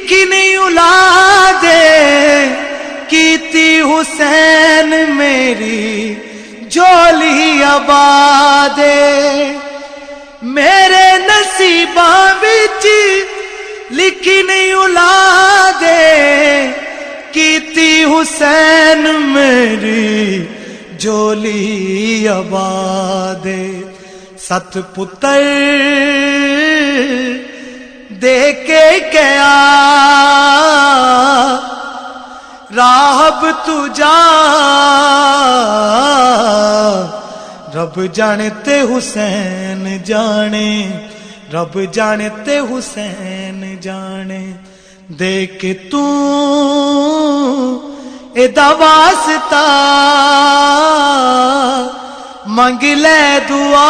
लिखी नहीं औलादे कीती हुसैन मेरी झोली आबादे। मेरे नसीबा विच लिखी नहीं औलादे कीती हुसैन मेरी झोली आबादे। सत पुत्र दे के क्या राहब तुझा रब जाने ते हुसैन जाने, रब जाने ते हुसैन जाने। देख तू एदा वास्ता मंग ले दुआ।